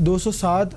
207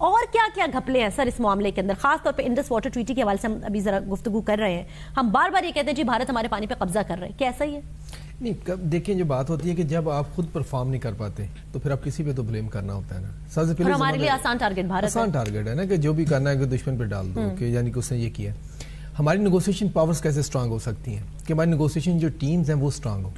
اور کیا کیا گھپلے ہیں سر اس معاملے کے اندر، خاص طور پہ انڈس واٹر ٹریٹی کے حوالے سے ہم ابھی ذرا گفتگو کر رہے ہیں، ہم بار بار یہ کہتے ہیں جی بھارت ہمارے پانی پہ قبضہ کر رہے ہیں، کیا ایسا ہی ہے؟ نہیں، دیکھیں جو بات ہوتی ہے کہ جب آپ خود پرفارم نہیں کر پاتے تو پھر آپ کسی پہ تو بلیم کرنا ہوتا ہے نا. سب سے پہلے ہمارے لیے آسان ٹارگٹ بھارت ہے، آسان ٹارگٹ ہے نا کہ جو بھی کرنا ہے کہ دشمن پہ ڈال دو کہ یعنی کہ اس نے یہ کیا. ہماری نیگوسیشن پاورز کیسے اسٹرانگ ہو سکتی ہیں کہ ہماری نیگوسیشن جو ٹیمز ہیں وہ اسٹرانگ ہو.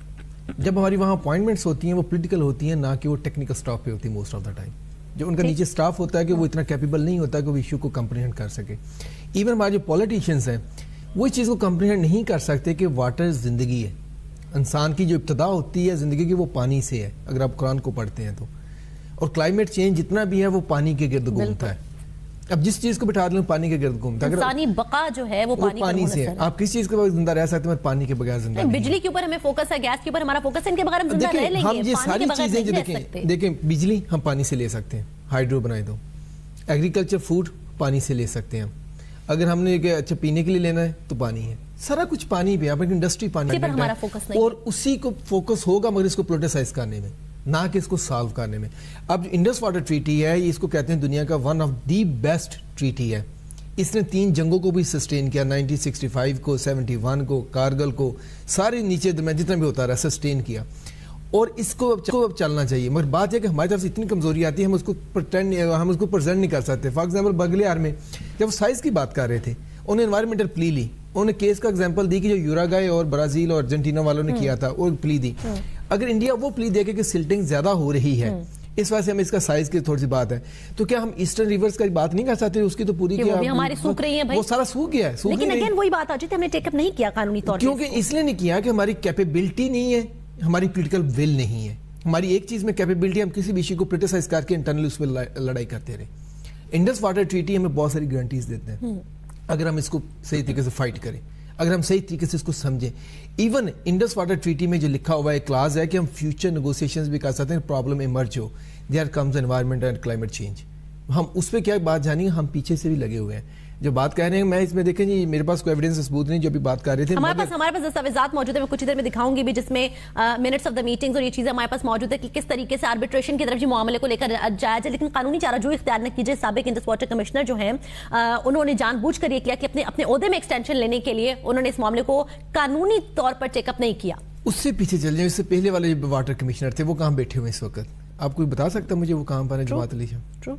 جب ہماری وہاں اپوائنٹمنٹس ہوتی ہیں وہ پولیٹیکل ہوتی ہیں، نہ کہ وہ ٹیکنیکل اسٹاف پہ ہوتی ہے موسٹ آف دا ٹائم. جو ان کا نیچے اسٹاف ہوتا ہے کہ وہ اتنا کیپیبل نہیں ہوتا کہ وہ ایشو کو کمپریہینڈ کر سکے. ایون ہمارے جو پولیٹیشینس ہیں وہ اس چیز کو کمپریہینڈ نہیں کر سکتے کہ واٹر زندگی ہے. انسان کی جو ابتدا ہوتی ہے زندگی کی وہ پانی سے ہے اگر آپ قرآن کو پڑھتے ہیں تو. اور کلائمیٹ چینج جتنا بھی ہے وہ پانی کے گرد گھومتا ہے. اب جس چیز کو بٹھا لیں پانی کے گرد گھومتا ہے. انسانی بقا جو ہے وہ پانی سے ہے. آپ کس چیز کے بعد زندہ رہ سکتے ہیں پانی کے بغیر زندہ نہیں. بجلی کے اوپر ہمیں فوکس ہے، گیس کے اوپر ہمارا فوکس ہے، ان کے بغیر ہم زندہ رہ لیں گے. ہم یہ ساری چیزیں جو دیکھیں بجلی ہم پانی سے لے سکتے ہیں، ہائیڈرو بنائے دو. ایگریکلچر فوڈ پانی سے لے سکتے ہیں. اگر ہم نے اچھا پینے کے لیے لینا ہے تو پانی ہے، سارا کچھ پانی پہ. آپ انڈسٹری پانی اور اسی کو فوکس ہوگا مگر اس کو پولیٹیسائز کرنے میں نہ کہ اس کو سالو کرنے میں. اب انڈس واٹر ٹریٹی ہے اس کو کہتے ہیں دنیا کا one of the best treaty ہے. اس نے 3 جنگوں کو بھی سسٹین کیا، 1965 کو، 71 کو، کارگل کو، سارے نیچے میں جتنا بھی ہوتا رہا سسٹین کیا. اور اس کو اب چلنا چاہیے. مگر بات یہ کہ ہماری طرف سے اتنی کمزوری آتی ہے ہم اس کو پرزینٹ نہیں کر سکتے. فار ایگزامپل بغلیار میں جب وہ سائز کی بات کر رہے تھے انہوں نے انوائرمنٹل پلی لی، انہوں نے کیس کا ایگزامپل دی کہ جو یوراگائے اور برازیل اور ارجنٹینا والوں نے کیا تھا اور پلی دی. اگر انڈیا وہ پلی دے کہ سلٹنگ زیادہ ہو رہی ہے اس وجہ سے ہمیں اس کا سائز کی تھوڑی سی بات ہے تو کیا ہم ایسٹرن ریورز کا بات نہیں کر سکتے؟ اس کی تو پوری ہماری سوکھ رہی ہے، وہ سارا سوکھ گیا ہے. لیکن اگین وہی بات آتی ہے ہم نے ٹیک اپ نہیں کیا قانونی طور پر، کیونکہ اس لیے نہیں کیا کہ ہماری کیپیبلٹی نہیں ہے، ہماری پولیٹیکل ول نہیں ہے. ہماری ایک چیز میں کیپیبلٹی، ہم کسی بھی ایشو کو پولیٹیسائز کر کے انٹرنل اس پہ لڑائی کرتے رہے. انڈس واٹر ٹریٹی ہمیں بہت ساری گارنٹیز دیتے ہیں اگر ہم اس کو صحیح طریقے سے فائٹ کریں، اگر ہم صحیح طریقے سے اس کو سمجھیں. ایون انڈس واٹر ٹریٹی میں جو لکھا ہوا ہے کلاز ہے کہ ہم فیوچر نیگوسیشنز بھی کر سکتے ہیں. پرابلم ایمرج ہو، there comes environment and climate change. ہم اس پہ کیا بات جانیں گے، ہم پیچھے سے بھی لگے ہوئے ہیں. جو بات کہہ رہے ہیں میں اس میں دیکھیں جی میرے پاس کوئی ایویڈنس ثبوت نہیں جو بھی بات کر رہے تھے. ہمارے پاس دستاویزات موجود ہیں، میں کچھ دیر میں دکھاؤں گی بھی جس میں منٹس آف دا میٹنگز اور یہ چیزیں ہمارے پاس موجود ہے کہ کس طریقے سے آربیٹریشن کی طرف جو معاملے کو لے کر جایا جائے. لیکن قانونی چارہ جو اختیار نہ کیجیے. سابق انڈس واٹر کمشنر جو ہیں انہوں نے جان بوجھ کر یہ کیا کہ اپنے عہدے میں ایکسٹینشن لینے کے لیے انہوں نے اس معاملے کو قانونی طور پر ٹیک اپ نہیں کیا. اس سے پیچھے چل جائیں، اس سے پہلے والے جو واٹر کمشنر تھے وہ کہاں بیٹھے ہوئے اس وقت؟ آپ کوئی بتا سکتا مجھے وہ کہاں پر ہیں؟ جماعت علی شاہ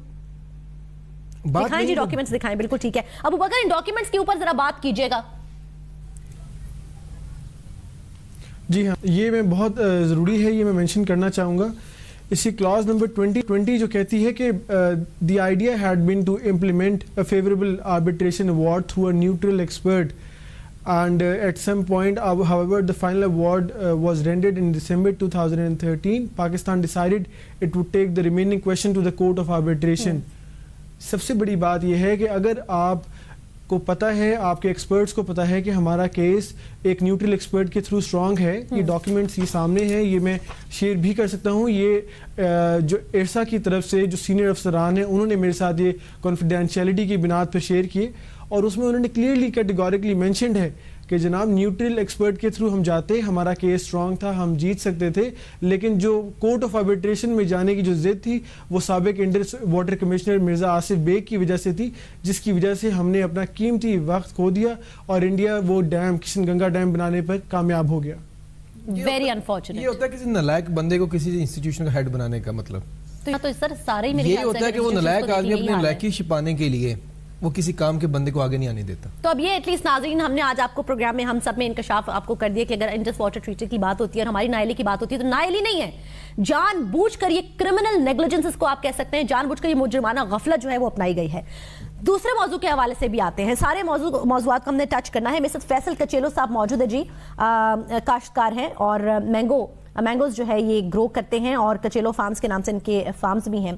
دکھائیں جی ڈاکیومنٹس دکھائیں. بالکل ٹھیک ہے ابو بکر، ان ڈاکیومنٹس کے اوپر ذرا بات کیجئے گا. جی ہاں، یہ میں بہت ضروری ہے، یہ میں مینشن کرنا چاہوں گا. اسی کلاس نمبر 20 جو کہتی ہے کہ the idea had been to implement a favourable arbitration award through a neutral expert and at some point however the final award was rendered in December 2013. Pakistan decided it would take the remaining question to the court of arbitration. سب سے بڑی بات یہ ہے کہ اگر آپ کو پتہ ہے، آپ کے ایکسپرٹس کو پتہ ہے کہ ہمارا کیس ایک نیوٹرل ایکسپرٹ کے تھرو اسٹرانگ ہے، یہ ڈاکیومنٹس یہ سامنے ہیں، یہ میں شیئر بھی کر سکتا ہوں. یہ جو ایرسا کی طرف سے جو سینئر افسران ہیں انہوں نے میرے ساتھ یہ کانفیڈینشیلٹی کی بنیاد پر شیئر کیے اور اس میں انہوں نے کلیئرلی کیٹیگوریکلی مینشنڈ ہے کہ جناب نیوٹرل ایکسپرٹ کے تھرو ہم جاتے، ہمارا کیس اسٹرانگ تھا، ہم جیت سکتے تھے. لیکن جو کورٹ آف آربیٹریشن میں جانے کی جو ضد تھی وہ سابق Indus water commissioner Mirza Asif Baig کی وجہ سے تھی، جس کی وجہ سے ہم نے اپنا قیمتی وقت کھو دیا اور انڈیا وہ ڈیم کشن گنگا ڈیم بنانے پر کامیاب ہو گیا. Very unfortunate. یہ ہوتا ہے کسی نالائق بندے کو کسی انسٹیٹیوشن کا ہیڈ بنانے کا مطلب تو سر سارے ہی میرے یہ ہوتا ہے کہ وہ نالائق آدمی اپنے نالائکی چھپانے کے لیے وہ کسی کام کے بندے کو آگے نہیں آنے دیتا. تو اب یہ ایٹ لیسٹ ناظرین ہم نے آج آپ کو پروگرام میں ہم سب میں انکشاف آپ کو کر دیا کہ اگر انڈس واٹر ٹریٹی کی بات ہوتی ہے اور ہماری نائلی کی بات ہوتی ہے تو نائلی نہیں ہے، جان بوجھ کر یہ کرمنل نیگلیجنس اس کو آپ کہہ سکتے ہیں، جان بوجھ کر یہ مجرمانہ غفلت جو ہے وہ اپنائی گئی ہے. دوسرے موضوع کے حوالے سے بھی آتے ہیں، سارے موضوعات کو ہم نے ٹچ کرنا ہے. میرے ساتھ فیصل کچیلو صاحب موجود ہے جی، کاشتکار ہیں اور مینگوز جو ہے یہ گرو کرتے ہیں اور کچیلو فارمز کے نام سے ان کے فارمز بھی ہیں.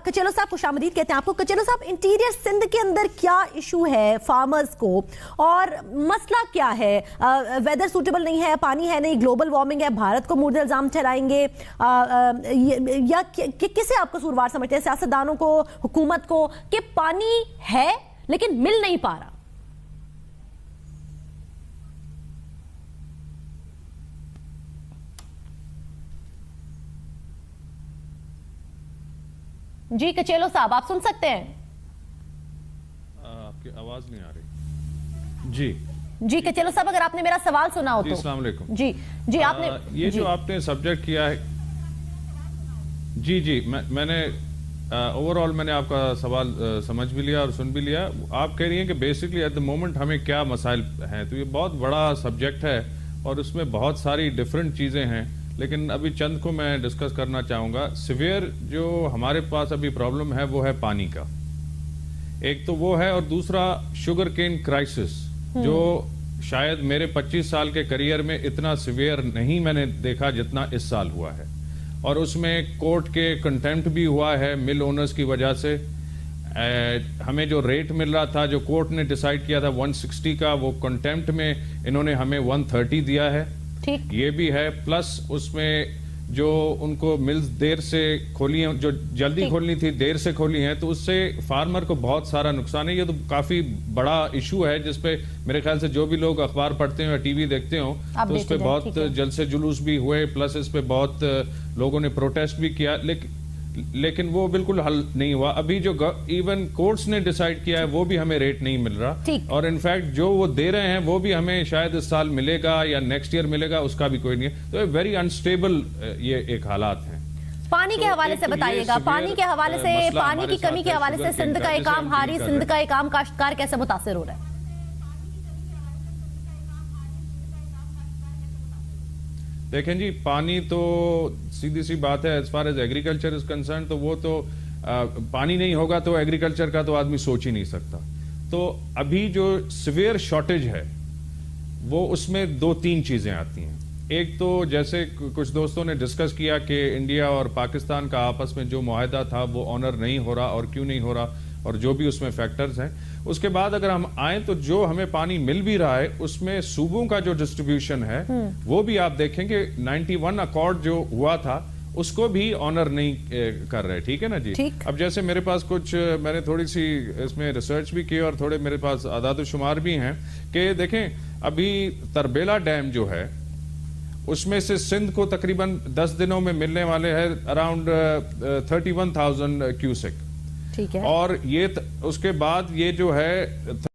کچیلو صاحب خوش آمدید کہتے ہیں آپ کو. کچیلو صاحب انٹیریئر سندھ کے اندر کیا ایشو ہے فارمرز کو اور مسئلہ کیا ہے؟ ویدر سوٹیبل نہیں ہے، پانی ہے نہیں، گلوبل وارمنگ ہے، بھارت کو مورد الزام ٹھہرائیں گے یا کسے آپ قصوروار سمجھتے ہیں؟ سیاستدانوں کو، حکومت کو، کہ پانی ہے لیکن مل نہیں پا رہا؟ جی کچیلو صاحب آپ سن سکتے ہیں؟ آپ کی آواز نہیں آ رہی. جی جی کہ چلو صاحب اگر آپ نے میرا سوال سنا ہو تو. السلام علیکم. جی آپ نے یہ جو آپ نے سبجیکٹ کیا ہے, جی میں نے اوور آل میں نے آپ کا سوال سمجھ بھی لیا اور سن بھی لیا. آپ کہہ رہی ہیں کہ بیسکلی ایٹ دا مومنٹ ہمیں کیا مسائل ہیں, تو یہ بہت بڑا سبجیکٹ ہے اور اس میں بہت ساری ڈفرینٹ چیزیں ہیں, لیکن ابھی چند کو میں ڈسکس کرنا چاہوں گا. سیویئر جو ہمارے پاس ابھی پرابلم ہے وہ ہے پانی کا, ایک تو وہ ہے, اور دوسرا شوگر کین کرائسس, جو شاید میرے 25 سال کے کریئر میں اتنا سیویئر نہیں میں نے دیکھا جتنا اس سال ہوا ہے. اور اس میں کورٹ کے کنٹیمپٹ بھی ہوا ہے مل اونرز کی وجہ سے. ہمیں جو ریٹ مل رہا تھا, جو کورٹ نے ڈیسائیڈ کیا تھا 160 کا, وہ کنٹیمپٹ میں انہوں نے ہمیں 130 دیا ہے. یہ بھی ہے, پلس اس میں جو ان کو ملز دیر سے کھولی ہیں, جو جلدی کھولنی تھی دیر سے کھولی ہیں, تو اس سے فارمر کو بہت سارا نقصان ہے. یہ تو کافی بڑا ایشو ہے جس پہ میرے خیال سے جو بھی لوگ اخبار پڑھتے ہیں یا ٹی وی دیکھتے ہوں تو اس پہ بہت جلسے جلوس بھی ہوئے, پلس اس پہ بہت لوگوں نے پروٹیسٹ بھی کیا, لیکن وہ بالکل حل نہیں ہوا. ابھی جو ایون کورٹس نے ڈیسائیڈ کیا ہے وہ بھی ہمیں ریٹ نہیں مل رہا, اور انفیکٹ جو وہ دے رہے ہیں وہ بھی ہمیں شاید اس سال ملے گا یا نیکسٹ ایئر ملے گا, اس کا بھی کوئی نہیں ہے. تو ویری انسٹیبل یہ ایک حالات ہیں. پانی کے حوالے سے بتائیے گا, پانی کے حوالے سے, پانی کی کمی کے حوالے سے سندھ کا ایک عام ہاری, سندھ کا ایک عام کاشتکار کیسے متاثر ہو رہا ہے؟ دیکھیں جی, پانی تو سیدھی سی بات ہے, as far as agriculture is concern, تو وہ تو پانی نہیں ہوگا تو ایگریکلچر کا تو آدمی سوچ ہی نہیں سکتا. تو ابھی جو سیویئر شارٹیج ہے وہ اس میں 2-3 چیزیں آتی ہیں. ایک تو جیسے کچھ دوستوں نے ڈسکس کیا کہ انڈیا اور پاکستان کا آپس میں جو معاہدہ تھا وہ آنر نہیں ہو رہا, اور کیوں نہیں ہو رہا, اور جو بھی اس میں فیکٹرز ہیں. اس کے بعد اگر ہم آئیں تو جو ہمیں پانی مل بھی رہا ہے اس میں صوبوں کا جو ڈسٹریبیوشن ہے وہ بھی آپ دیکھیں کہ 91 اکارڈ جو ہوا تھا اس کو بھی آنر نہیں کر رہے. ٹھیک ہے نا جی. اب جیسے میرے پاس کچھ, میں نے تھوڑی سی اس میں ریسرچ بھی کی اور تھوڑے میرے پاس اعداد و شمار بھی ہیں کہ دیکھیں ابھی تربیلا ڈیم جو ہے اس میں سے سندھ کو تقریباً 10 دنوں میں ملنے والے ہیں اراؤنڈ 31,000 کیوسک, اور یہ اس کے بعد یہ جو ہے